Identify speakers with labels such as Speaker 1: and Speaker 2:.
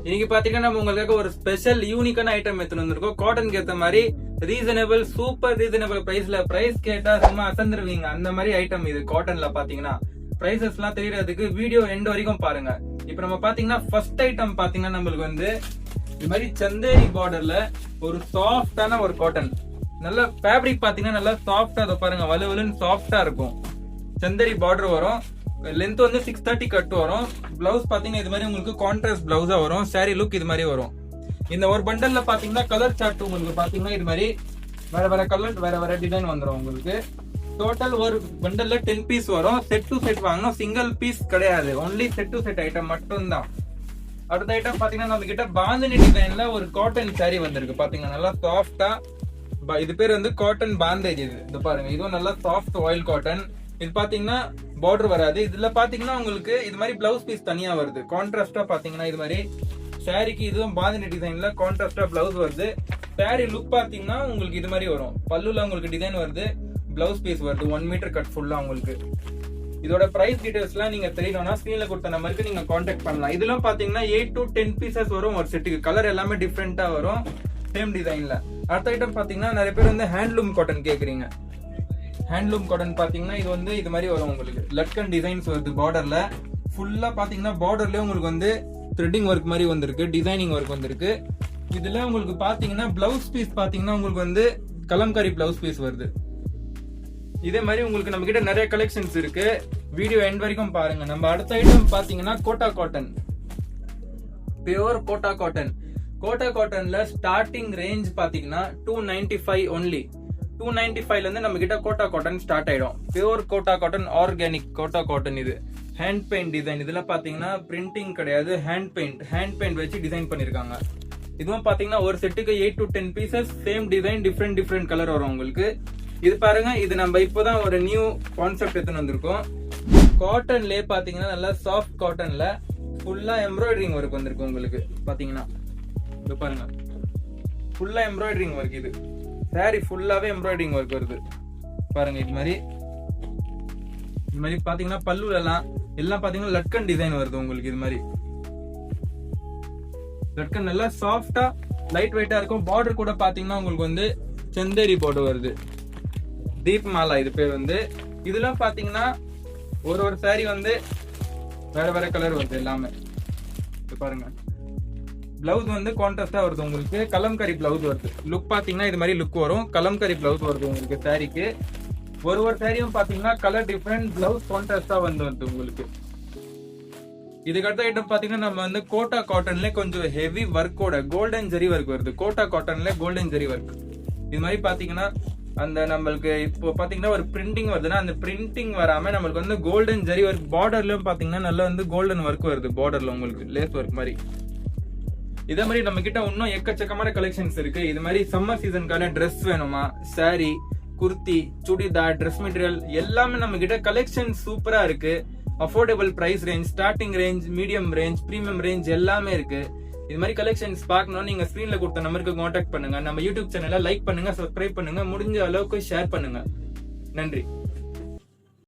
Speaker 1: இன்னைக்கு பாத்தீங்கன்னா நம்ம உங்களுக்காக ஒரு ஸ்பெஷல் யூனிக்கான ஐட்டம் எடுத்துட்டு வந்திருக்கோம். காட்டனுக்கு ஏத்த மாதிரி ரீசனபிள், சூப்பர் ரீசனபிள் பிரைஸ்ல. பிரைஸ் கேட்டா சும்மா அசந்துருவீங்க, அந்த மாதிரி ஐட்டம் இது. காட்டன்ல பாத்தீங்கன்னா பிரைசஸ் எல்லாம் தெரியறதுக்கு வீடியோ எண்ட் வரைக்கும் பாருங்க. இப்ப நம்ம பாத்தீங்கன்னா ஃபர்ஸ்ட் ஐட்டம் பாத்தீங்கன்னா நம்மளுக்கு வந்து இது மாதிரி சந்தேரி பார்டர்ல ஒரு சாஃப்டான ஒரு காட்டன். நல்ல ஃபேப்ரிக் பாத்தீங்கன்னா நல்லா சாஃப்டா, அதை பாருங்க, வலுவலுன்னு சாஃப்டா இருக்கும். சந்தேரி பார்டர் வரும். லென்த் வந்து 630 கட் வரும். பிளவுஸ் பாத்தீங்கன்னா இது மாதிரி உங்களுக்கு கான்ட்ராஸ்ட் பிளவுஸா வரும். சாரி லுக் இது மாதிரி வரும். இந்த ஒரு பண்டல்ல பாத்தீங்கன்னா கலர் சார்ட் உங்களுக்கு பாத்தீங்கன்னா இது மாதிரி வேற வேற கலர், வேற வேற டிசைன் வந்துடும் உங்களுக்கு. டோட்டல் ஒரு பண்டல்ல 10 பீஸ் வரும். செட் டு செட் வாங்கணும், சிங்கிள் பீஸ் கிடையாது. Only set to set item மட்டும் தான். அடுத்த ஐட்டம் பாத்தீங்கன்னா நம்ம கிட்ட பாந்தினி டிசைன்ல ஒரு காட்டன் சாரி வந்திருக்கு. பாத்தீங்கன்னா நல்லா சாஃப்டா, இது பேர் வந்து காட்டன் பாந்தேஜ். இது பாருங்க, இதுவும் நல்லா சாஃப்ட் ஆயில் காட்டன். இது பாத்தீங்கன்னா பார்டர் வராது. இதுல பாத்தீங்கன்னா உங்களுக்கு இது மாதிரி பிளவுஸ் பீஸ் தனியா வருது. கான்ட்ராஸ்டா பாத்தீங்கன்னா இது மாதிரி சாரிக்கு இதுவும் பாந்தினி டிசைன்ல கான்ட்ராஸ்டா பிளவுஸ் வருது. சாரி லுக் பாத்தீங்கன்னா உங்களுக்கு இது மாதிரி வரும். பல்லுல உங்களுக்கு டிசைன் வருது, பிளவுஸ் பீஸ் வருது. 1 மீட்டர் கட் ஃபுல்லா உங்களுக்கு. இதோட பிரைஸ் டீடைல்ஸ் எல்லாம் நீங்க தெரியணும்னா ஸ்கிரீன்ல கொடுத்த நம்பருக்கு நீங்க கான்டாக்ட் பண்ணலாம். இதெல்லாம் பாத்தீங்கன்னா 8 to 10 பீசஸ் வரும் ஒரு செட்டுக்கு. கலர் எல்லாமே டிஃப்ரெண்டா வரும், சேம் டிசைன்ல. அடுத்த ஐட்டம் பாத்தீங்கன்னா நிறைய பேர் வந்து ஹேண்ட்லூம் காட்டன் கேக்குறீங்க. ஹேண்ட்லூம் காட்டன் பாத்தீங்கன்னா இது வந்து இது மாதிரி வரும் உங்களுக்கு. லட்கன் டிசைன்ஸ் வருது பார்டர்ல. ஃபுல்லா பாத்தீங்கன்னா பார்டர்லயே உங்களுக்கு வந்து த்ரெட்டிங் ஒர்க் மாதிரி வந்திருக்கு, டிசைனிங் ஒர்க் வந்திருக்கு. இதுல உங்களுக்கு பாத்தீங்கன்னா பிளவுஸ் பீஸ் பாத்தீங்கன்னா உங்களுக்கு வந்து கலம்காரி பிளவுஸ் பீஸ் வருது. இதே மாதிரி உங்களுக்கு நம்ம கிட்ட நிறைய கலெக்ஷன்ஸ் இருக்கு. வீடியோ எண்ட் வரைக்கும் பாருங்க. நம்ம அடுத்த ஐட்டம் பாத்தீங்கன்னா Kota cotton, pure Kota cotton. Kota காட்டன்ல ஸ்டார்டிங் ரேஞ்ச் பாத்தீங்கன்னா 295 ஒன்லி. 295ல இருந்து நம்ம கிட்ட கோட்டா காட்டன் ஸ்டார்ட் ஆயிடும். Pure Kota cotton, organic Kota cotton. இது ஹேண்ட் பெயிண்ட் டிசைன். இதுல பாத்தீங்கன்னா பிரிண்டிங் கிடையாது, ஹேண்ட் பெயிண்ட் வச்சு டிசைன் பண்ணிருக்காங்க. இதுவும் பாத்தீங்கன்னா ஒரு செட்டுக்கு 8 to 10 pieces, same design, different colour வரும் உங்களுக்கு. இது பாருங்க, இது நம்ம இப்போதான் ஒரு நியூ கான்செப்ட் எடுத்துன்னு வந்திருக்கோம். காட்டன்லயே பாத்தீங்கன்னா நல்லா சாஃப்ட் காட்டன்ல ஃபுல்லா எம்ப்ராய்டரிங் ஒர்க் வந்திருக்கு உங்களுக்கு. பாத்தீங்கன்னா இது பாருங்க, ஃபுல்லா எம்ப்ராய்டரிங் ஒர்க். இது சாரி ஃபுல்லாவே எம்ப்ராய்டரிங் ஒர்க் வருது பாருங்க. இது மாதிரி பாத்தீங்கன்னா பல்லுல எல்லாம் பாத்தீங்கன்னா லட்கன் டிசைன் வருது உங்களுக்கு. இது மாதிரி லட்கன் நல்லா சாஃப்டா, லைட் வெயிட்டா இருக்கும். பார்டர் கூட பாத்தீங்கன்னா உங்களுக்கு வந்து சந்தேரி பார்டர் வருது. தீப் மாலா இது பேர் வந்து. இதெல்லாம் பாத்தீங்கன்னா ஒரு சாரி வந்து வேற வேற கலர் வருது எல்லாமே. இது பாருங்க, பிளவுஸ் வந்து கான்ட்ராஸ்டா வருது உங்களுக்கு. கலம்காரி பிளவுஸ் வருது. லுக் பாத்தீங்கன்னா இது மாதிரி லுக் வரும். கலம்காரி பிளவுஸ் வருது உங்களுக்கு சாரிக்கு. ஒரு சாரியும் பாத்தீங்கன்னா கலர் டிஃபரெண்ட், பிளவுஸ் கான்ட்ராஸ்டா வருது உங்களுக்கு. இதுக்கு அடுத்த ஐட்டம் பாத்தீங்கன்னா நம்ம வந்து கோட்டா காட்டன்ல கொஞ்சம் ஹெவி ஒர்க்கோட கோல்டன் ஜெரி ஒர்க் வருது. கோட்டா காட்டன்ல கோல்டன் ஜெரி ஒர்க். இது மாதிரி பாத்தீங்கன்னா அந்த நம்மளுக்கு இப்போ பாத்தீங்கன்னா ஒரு பிரிண்டிங் வருதுன்னா அந்த பிரிண்டிங் வராம நம்மளுக்கு வந்து கோல்டன் ஜெரி ஒர்க். பார்டர்லயும் பாத்தீங்கன்னா நல்லா வந்து கோல்டன் ஒர்க் வருது. பார்டர்ல உங்களுக்கு லேஸ் ஒர்க் மாதிரி. இதே மாதிரி நம்ம கிட்ட இன்னும் எக்கச்சக்கமான கலெக்ஷன்ஸ் இருக்கு. இது மாதிரி சம்மர் சீசனுக்கான ட்ரெஸ் வேணுமா, சாரி, குர்த்தி, சுடிதார், ட்ரெஸ் மெட்டீரியல் எல்லாமே நம்ம கிட்ட கலெக்ஷன் சூப்பரா இருக்கு. Affordable price range, starting range, medium range, premium range எல்லாமே இருக்கு. இது மாதிரி கலெக்ஷன்ஸ் பார்க்கணும், நீங்க ஸ்கிரீன்ல கொடுத்த நம்பருக்கு கான்டாக்ட் பண்ணுங்க. நம்ம யூடியூப் சேனலை லைக் பண்ணுங்க, சப்ஸ்கிரைப் பண்ணுங்க, முடிஞ்ச அளவுக்கு ஷேர் பண்ணுங்க. நன்றி.